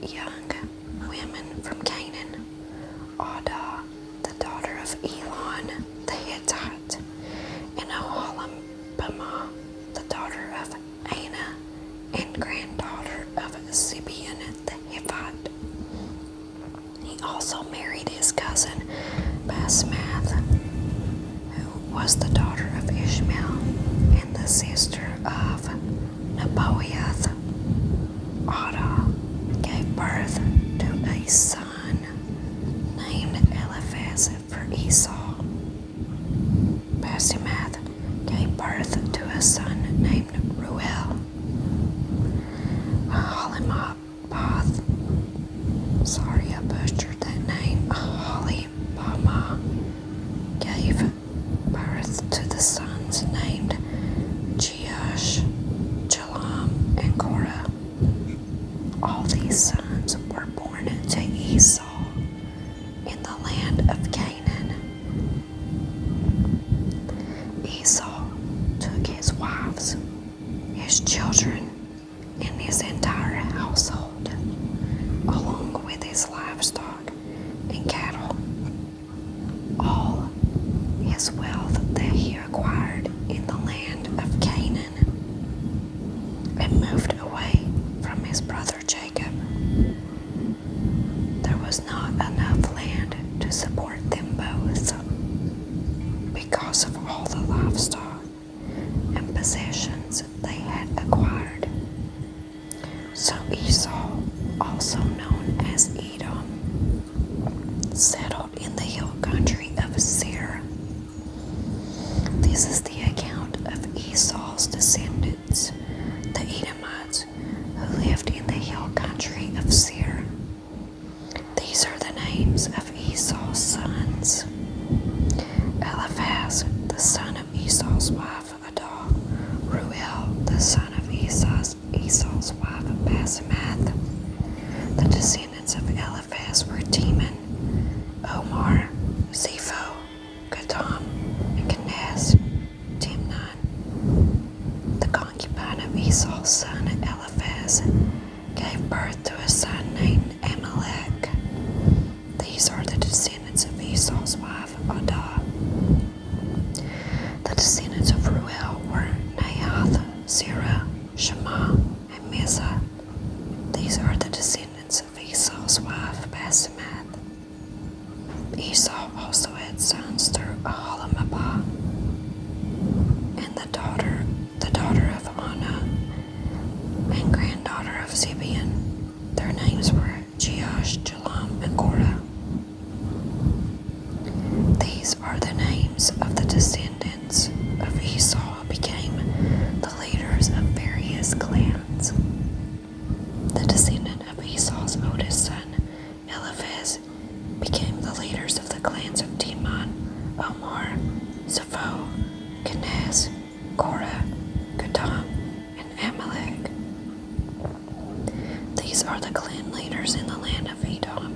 young women from Canaan: Adah, the daughter of Elon the Hittite, and Oholibamah, the daughter of Anah, and granddaughter of Zibeon the Hivite. He also married his cousin Basemath, who was the daughter of Ishmael and the sister of Nebaioth. Adah gave birth to a son named Eliphaz for Esau. Basemath gave birth to a son named Reuel. Aholibamath, sorry I butchered that name, Aholibamah gave birth to the sons named Jeush, Jalam, and Korah. All these sons were born to Esau in the land of Canaan. Esau took his wives, his children, and his entire household, along with his livestock and cattle, all his wealth that he acquired in the land of Canaan, and moved away from his brother Jacob. There was not enough land to support them both because of all the livestock and possessions they had acquired. So Esau, also known as Edom, settled in the hill country of Seir. This is the account of Esau's descendants, the Edomites, who lived in the hill country of Seir. These are the names of Esau's sons: Eliphaz, the son of Esau's wife Adah; Reuel, the son of Esau's wife Basemath. The descendants of Eliphaz were Teman, Omar, Zepho, Gatam, and Kenaz. Timnan, the concubine of Esau's son Eliphaz, gave birth to a son named Amalek. These are the descendants of Esau's wife Adah. The descendants of Reuel were Nahath, Zerah, Shema, and Mizah. These are the descendants of Esau's wife Basemath. Esau also had sons through Aholibamah, and the daughter of Anah, and granddaughter of Zibeon. Their names were Jeush, Jalam, and Korah. These are the names of the descendants of Esau who became the leaders of various clans. The descendant of Esau's oldest son, Eliphaz, became the leaders of the clans of Teman, Omar, Zepho, Kenaz, Korah, Gatam, and Amalek. These are the clan leaders in the land of Edom,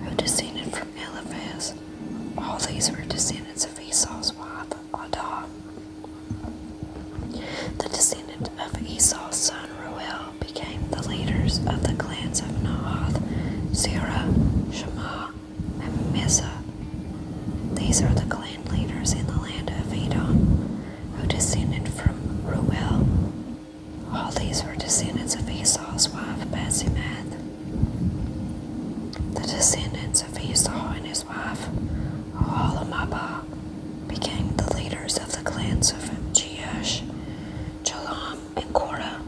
who descended from Eliphaz. All these were descendants of Esau's wife, Adah. The descendant of Esau's son, Reuel, became the leaders of the clans of Nahath, Zerah, Shema, and Mizah. These are the clan leaders in the land of Edom, who descended from Reuel. All these were descendants of Esau's wife, Basemath. The descendants of Esau and his wife, Aholibamah, became the leaders of the clans of Jeush, Jalam, and Korah.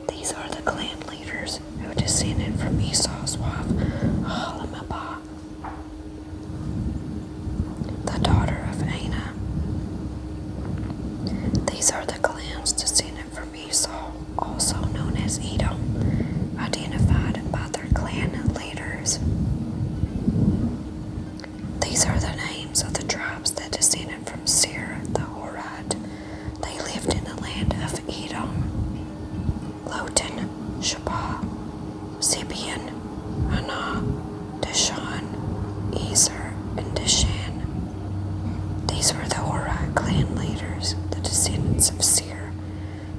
These are the clan leaders who descended from Esau's wife, Aholibamah, the daughter of Anah. These are the clans descended from Esau, also known as Edom, identified by their clan leaders. These are the names of the tribes that descended from Seir the Horite. They lived in the land of Edom: Lotan, Sheba, Zibeon, Anah, Dishan, Ezer, and Dishan. These were the Horite clan leaders, the descendants of Seir,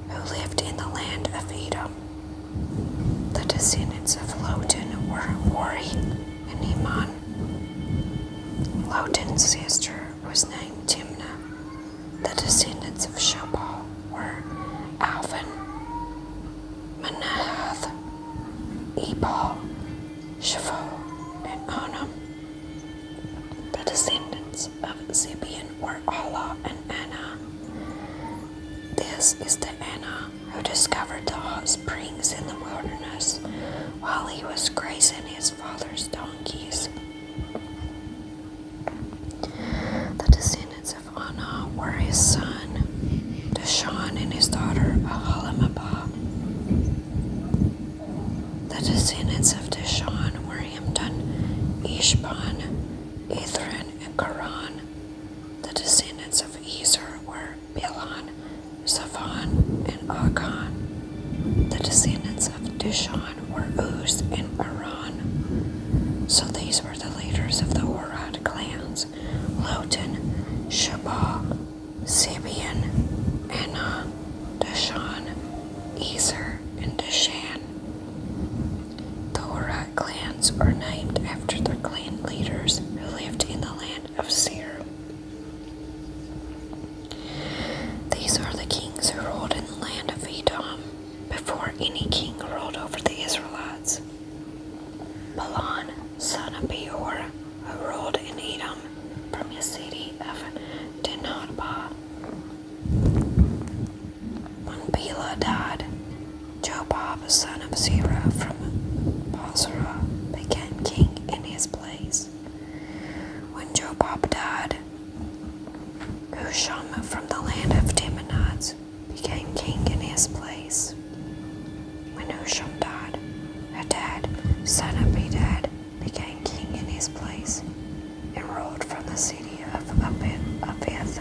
who lived in the land of Edom. The descendants of Lotan were Ori and Iman. Lotan's sister was named Timnah. The descendants of Shobal were Alvan, Manahath, Ebal, Shapho, and Onam. The descendants of Zibeon were Allah and Anna. This is the Anna who discovered the hot springs in the wilderness while he was grazing his father's donkeys. The descendants of Anna were his son, Dishon, and his daughter Ahalimabah. The descendants of Dishon were Himdan, Ishban, Ithran, and Karan. The descendants of Ezer were Bilhan, Zaphan, and Achan. The descendants of Dishon were Uz and Aran. So these were the leaders of the Horad clans: Lotan, Shobal, Zibeon, Anna, Dishon, Ezer, and Dishan. The Horad clans are named after their clan leaders who lived in the land of Seir. These are the kings who ruled in the land of Edom before any king ruled over the Israelites. Balan, son of Beor, who ruled in Edom from his city of Dinhabah. When Bela died, Jobab, son of Zerah from Bozrah, became king in his place. When Jobab died, Husham from the land of Temanites became king in his place. When Husham died, Hadad, son of Bedad, became king in his place and ruled from the city of Avith.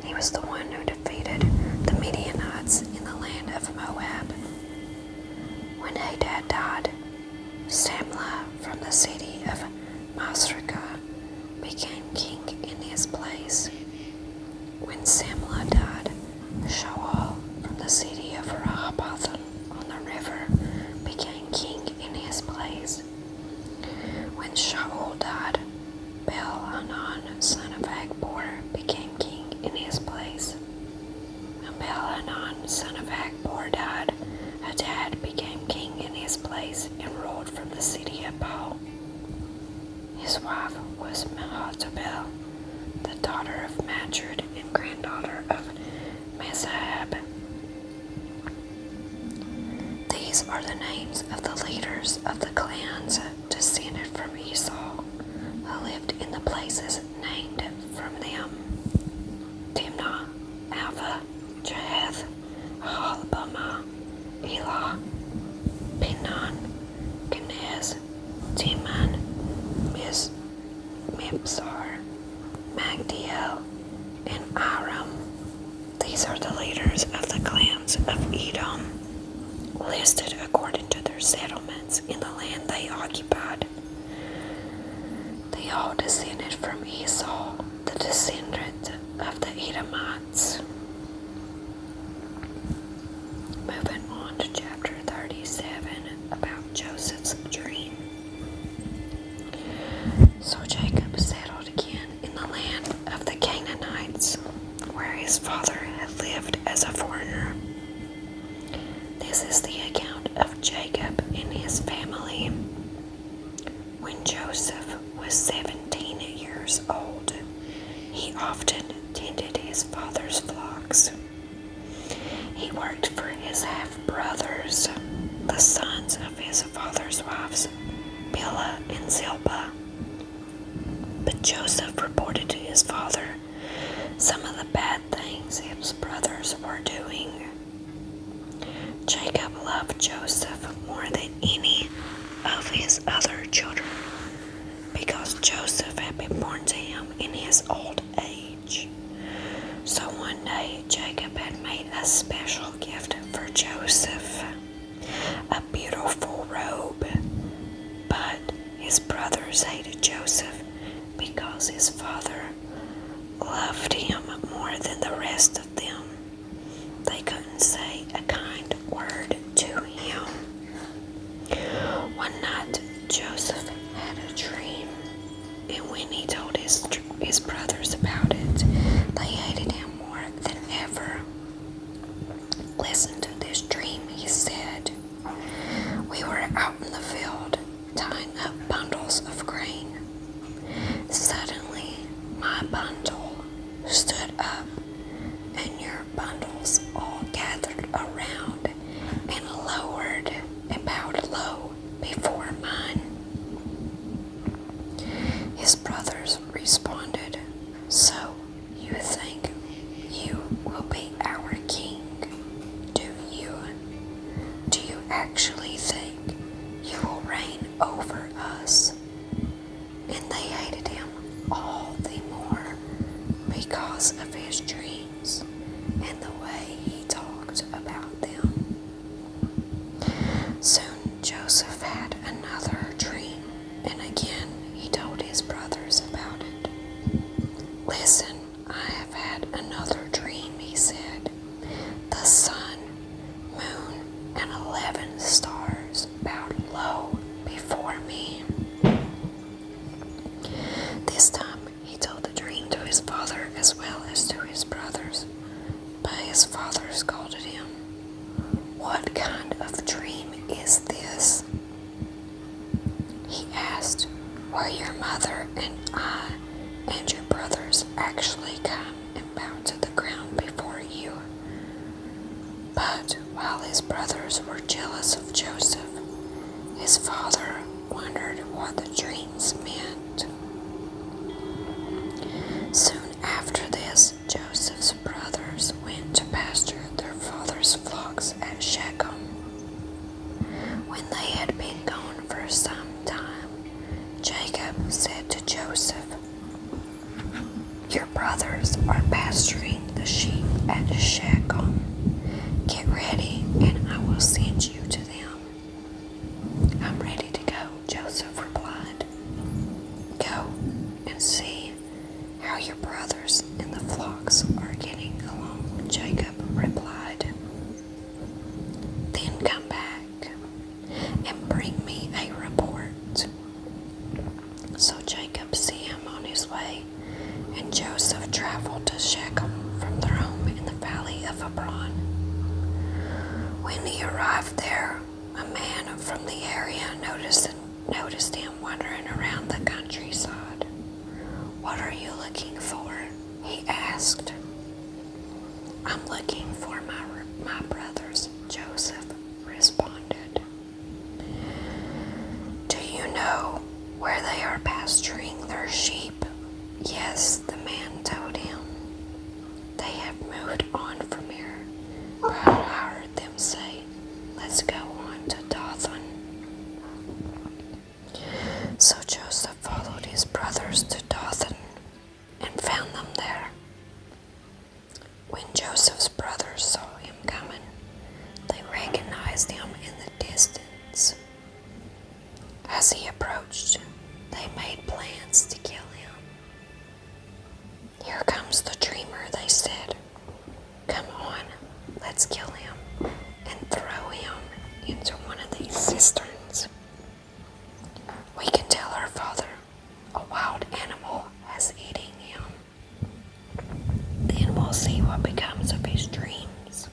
He was the one who defeated the Midianites in the land of Moab. When Hadad died, Samlah from the city of Masrekah became king in his place. When Samlah died, Shaul from the city of Rehoboth on the river became king in his place. When Shaul died, Baal-Hanan, son of Akbor, became king in his place. When Baal-Hanan, son of Akbor, died, Hadad became king in his place and ruled from the city of Baal. His wife was Mehatabel, the daughter of Matred and granddaughter of Mezahab. These are the names of the leaders of the clans descended from Esau, who lived in the places named from them: Timnah, Alva, Jahath, Ahalbamah, Elah, Pinon, Kenez, Teman, Mibzar, Magdiel, and Aram. These are the leaders of the clans of Edom, listed according to their settlements in the land they occupied. They all descended from Esau, the descendant of the Edomites. Moving on to chapter 37 about Joseph's dream. So Jacob settled again in the land of the Canaanites, where his father had lived as a foreigner. This is the account of Jacob and his family. When Joseph was 17 years old, he often tended his father's flock actually think you will reign over us?" And they hated him all the more because of his dreams and the way he talked about them. Soon Joseph had another dream, and again he told his brothers about it. "Listen, I have had another dream," he said. "The sun, moon, and 11 stars bowed low before me." This time he told the dream to his father as well as to his brothers, but his father scolded him. "What kind of dream is this?" He asked. "Were your mother and I and your brothers actually come and bow to the ground before you?" But while his brothers were jealous of Joseph, his father wondered what the dreams meant. Soon after this, Joseph's brothers went to pasture their father's flocks at Shechem. When they had been gone for some time, Jacob said to Joseph, "Your brothers are pasturing the sheep at Shechem. Get ready, and I will send you to them." "I'm ready to go," Joseph replied. "Go and see how your brothers and the flocks are getting along," Jacob replied. "Then come back and bring me a report." So Jacob sent him on his way, and Joseph traveled to Shechem from their home in the valley of Hebron. When he arrived there, a man from the area noticed him wandering around the countryside. "What are you looking for?" he asked. "I'm looking for my brothers," Joseph responded. "Do you know where they are pasturing their sheep?" "Yes," the man told him. "They have moved on from here, but I heard them say, 'Let's go on to Dothan.'" So Joseph followed his brothers to Dothan and found them there. When Joseph's brothers saw him coming, they recognized him in the distance. As he approached, they made plans to kill him. "Here comes the dreamer," they said. "Come on, let's kill him and throw him into one of these cisterns. We can tell our father a wild animal has eaten him. Then we'll see what becomes of his dreams."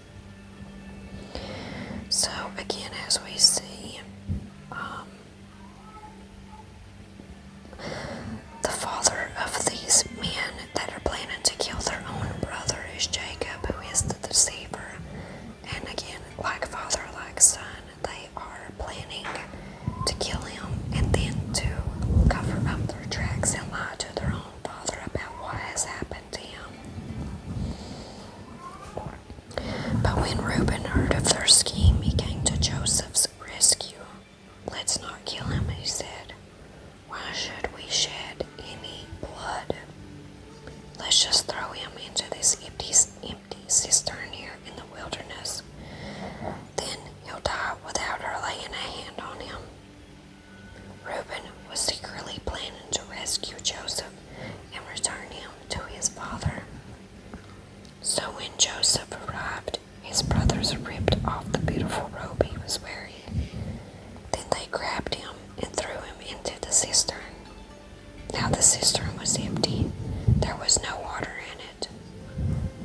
So again, as we see, the father of these men that are planning to kill their own brother is Jacob, who is the deceiver. And again, like father, like son, they are planning to kill him and then to cover up their tracks and lie to their own father about what has happened to him. But when Reuben heard of their scheme, he came to Joseph's rescue. "Let's not kill him," he said. "Why should we shed any blood? Let's just throw him into this empty cistern here in the wilderness. Then he'll die without our laying a hand on him." Reuben was secretly planning to rescue Joseph and return him to his father. So when Joseph arrived, his brothers ripped off the beautiful robe he was wearing. Then they grabbed him and threw him into the cistern. Now the cistern was empty. There was no water in it.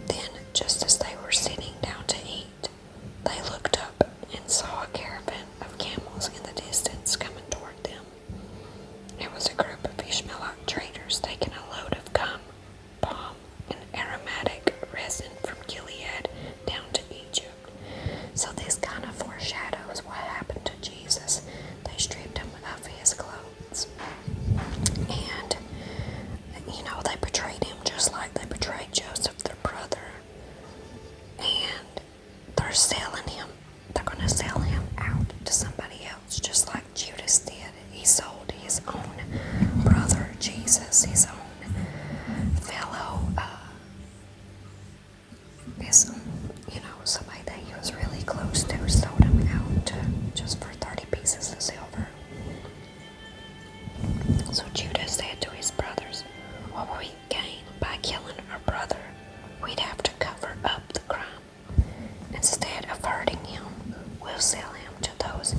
Then, just as they were sitting down to eat, they looked up and saw a caravan of camels in the distance coming toward them. It was a group of Ishmaelite traders taking a load of gum, palm, and aromatic resin from Gilead down to Egypt. So this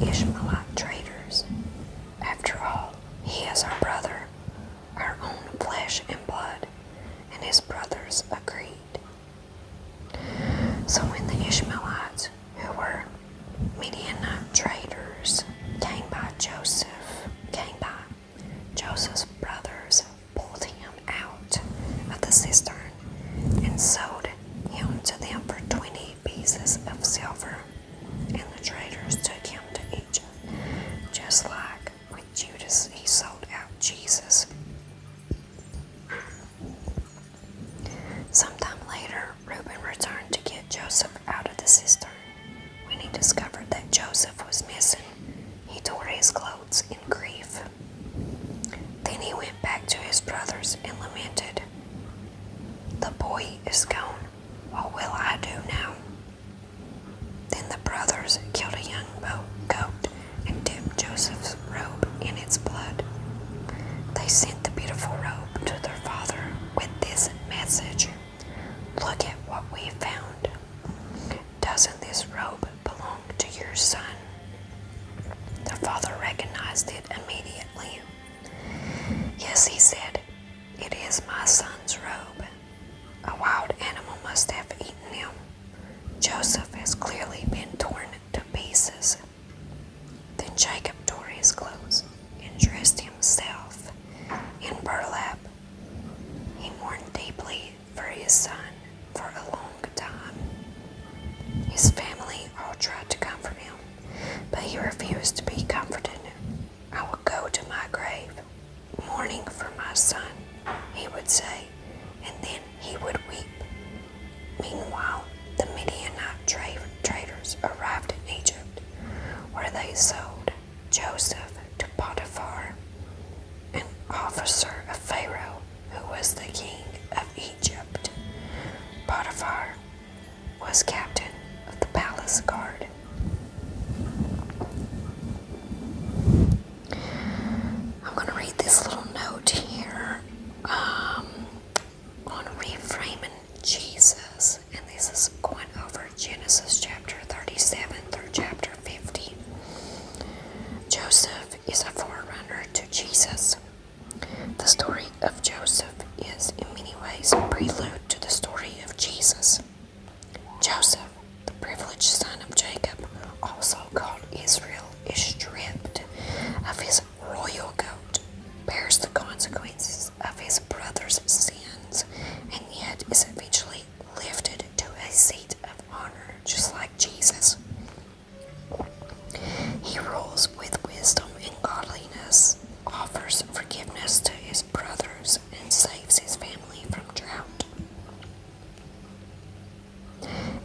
Ishmaelite traitors. After all, he is our brother, our own flesh and blood, and his brothers agreed. So when the Ishmaelites, who were Midianite traders, came by Joseph's brothers pulled him out of the cistern and sold him to them for 20 pieces of silver, and the traders took him to Egypt, just like with Judas he sold out Jesus. Sometime later, Reuben returned to get Joseph out of the cistern. When he discovered that Joseph was missing, he tore his clothes in grief. Then he went back to his brothers and lamented, "The boy is gone. What will I do now?" Then the brothers killed a young goat and dipped Joseph's robe in its blood. They sent the beautiful robe to their father with this message: "Look at what we found. Doesn't this robe belong to your son?" The father recognized it immediately. "Yes," he said, "it is my son's robe. A wild animal must have eaten him. Joseph has clearly been torn to pieces." Then Jacob tore his clothes and dressed himself in burlap. He mourned deeply for his son for a long time. His family all tried to comfort him, but he refused to be comforted. "I will go to my grave, mourning for my son," he would say, and then he would weep. Meanwhile, the Midianite traders arrived in Egypt, where they sold Joseph to Potiphar, an officer of Pharaoh, who was the king of Egypt. Potiphar was captain of the palace guard. I'm going to read this little note here on reframing Jesus, and this is going over Genesis chapter 37 through chapter 50. Joseph is a forerunner to Jesus. The story of Joseph is in many ways a prelude to the story of Jesus. Joseph, the privileged son of Jacob, also called Israel, is stripped of his royal coat, bears the consequences of his brother's sins, and yet is eventually lifted to a seat of honor, just like Jesus. He rules with wisdom and godliness, offers forgiveness to his brothers, and saves his family from drought.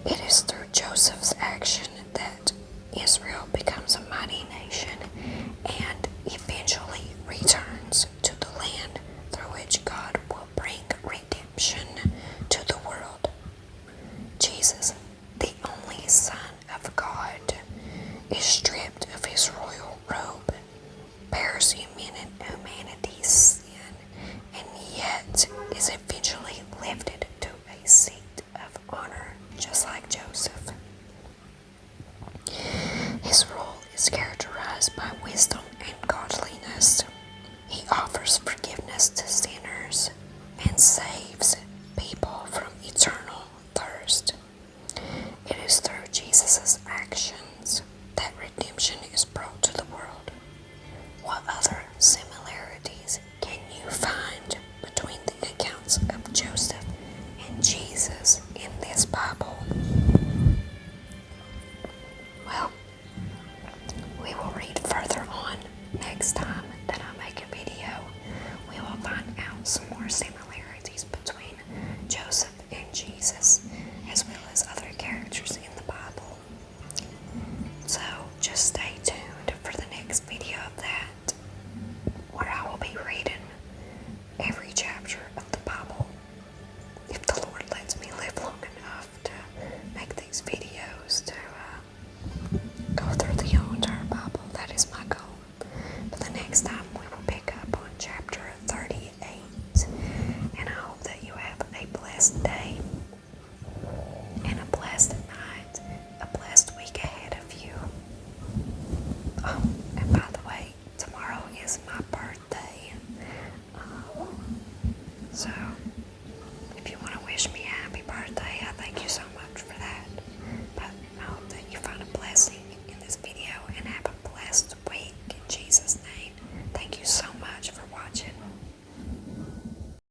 It is through Joseph's action that Israel becomes a mighty nation and eventually returns to the land through which God will bring redemption to the world. Jesus, the only Son of God, is stripped of his royal robe, bears humanity's sin, and yet is eventually lifted to a seat of honor, just like Joseph. His role is characterized by wisdom and godliness. He offers forgiveness to sinners and saves people from eternal thirst. It is through Jesus' actions that redemption is brought to the world. What other similarities can you find between the accounts of Joseph and Jesus in this Bible? Well, we will read further on next time that I make a video. We will find out some more similarities